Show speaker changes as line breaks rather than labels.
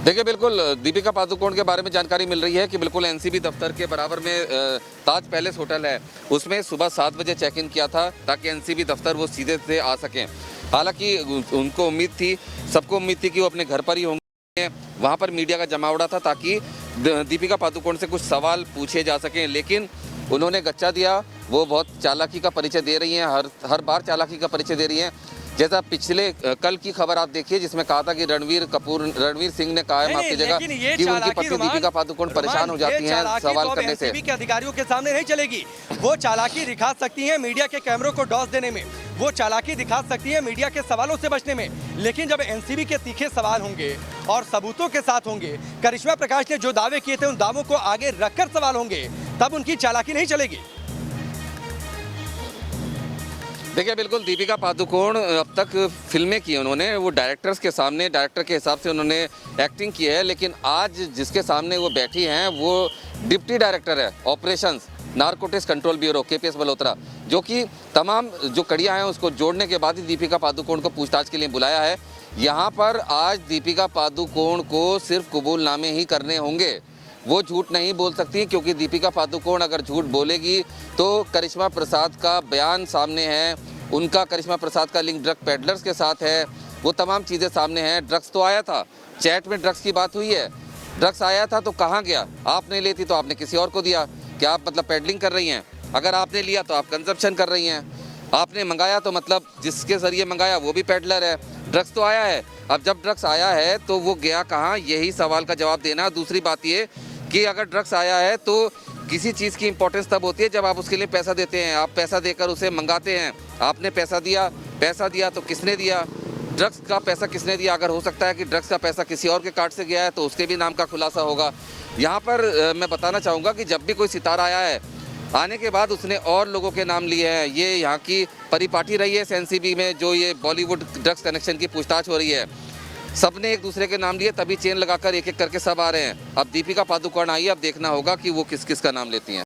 देखिए, बिल्कुल दीपिका पादुकोण के बारे में जानकारी मिल रही है कि बिल्कुल एनसीबी दफ्तर के बराबर में ताज पैलेस होटल है, उसमें सुबह 7 बजे चेक इन किया था ताकि एनसीबी दफ्तर वो सीधे से आ सकें। हालांकि उनको उम्मीद थी, सबको उम्मीद थी कि वो अपने घर पर ही होंगे। वहाँ पर मीडिया का जमावड़ा था ताकि दीपिका पादुकोण से कुछ सवाल पूछे जा सकें, लेकिन उन्होंने गच्चा दिया। वो बहुत चालाकी का परिचय दे रही हैं, हर बार चालाकी का परिचय दे रही हैं। जैसा पिछले कल की खबर आप देखिए, जिसमें कहा था कि रणवीर सिंह ने कहा है माफ कीजिएगा कि उनकी पत्नी दीपिका पादुकोण परेशान हो जाती हैं सवाल करने से।
एनसीबी के अधिकारियों के सामने नहीं चलेगी। वो चालाकी दिखा सकती हैं मीडिया के कैमरों को डॉस देने में, वो चालाकी दिखा सकती है मीडिया के सवालों से बचने में, लेकिन जब एनसीबी के तीखे सवाल होंगे और सबूतों के साथ होंगे, करिश्मा प्रकाश ने जो दावे किए थे उन दावों को आगे रखकर सवाल होंगे, तब उनकी चालाकी नहीं चलेगी।
देखिए, बिल्कुल दीपिका पादुकोण अब तक फिल्में की उन्होंने, वो डायरेक्टर्स के सामने डायरेक्टर के हिसाब से उन्होंने एक्टिंग की है, लेकिन आज जिसके सामने वो बैठी हैं वो डिप्टी डायरेक्टर है operations narcotics control bureau KPS Malhotra, जो कि तमाम जो कड़ियां हैं उसको जोड़ने के बाद ही दीपिका पादुकोण को पूछताछ के लिए बुलाया है। यहाँ पर आज दीपिका पादुकोण को सिर्फ कबूलनामे ही करने होंगे, वो झूठ नहीं बोल सकती, क्योंकि दीपिका पादुकोण अगर झूठ बोलेगी तो करिश्मा प्रसाद का बयान सामने है, उनका करिश्मा प्रसाद का लिंक ड्रग पेडलर्स के साथ है, वो तमाम चीज़ें सामने हैं। ड्रग्स तो आया था, चैट में ड्रग्स की बात हुई है, ड्रग्स आया था तो कहाँ गया? आपने ली थी तो आपने किसी और को दिया, क्या आप मतलब पेडलिंग कर रही हैं? अगर आपने लिया तो आप कंजप्शन कर रही हैं, आपने मंगाया तो मतलब जिसके ज़रिए मंगाया वो भी पेडलर है। ड्रग्स तो आया है, अब जब ड्रग्स आया है तो वो गया कहाँ, यही सवाल का जवाब देना। दूसरी बात ये कि अगर ड्रग्स आया है तो किसी चीज़ की इंपॉर्टेंस तब होती है जब आप उसके लिए पैसा देते हैं, आप पैसा देकर उसे मंगाते हैं। आपने पैसा दिया तो किसने दिया? ड्रग्स का पैसा किसने दिया? अगर हो सकता है कि ड्रग्स का पैसा किसी और के कार्ड से गया है तो उसके भी नाम का खुलासा होगा। यहाँ पर मैं बताना चाहूँगा कि जब भी कोई सितारा आया है, आने के बाद उसने और लोगों के नाम लिए हैं। ये यहाँ की परिपाटी रही है एनसीबी में, जो ये बॉलीवुड ड्रग्स कनेक्शन की पूछताछ हो रही है, सबने एक दूसरे के नाम लिए, तभी चेन लगाकर एक एक करके सब आ रहे हैं। अब दीपिका पादुकोण आई है, अब देखना होगा कि वो किस किस का नाम लेती हैं।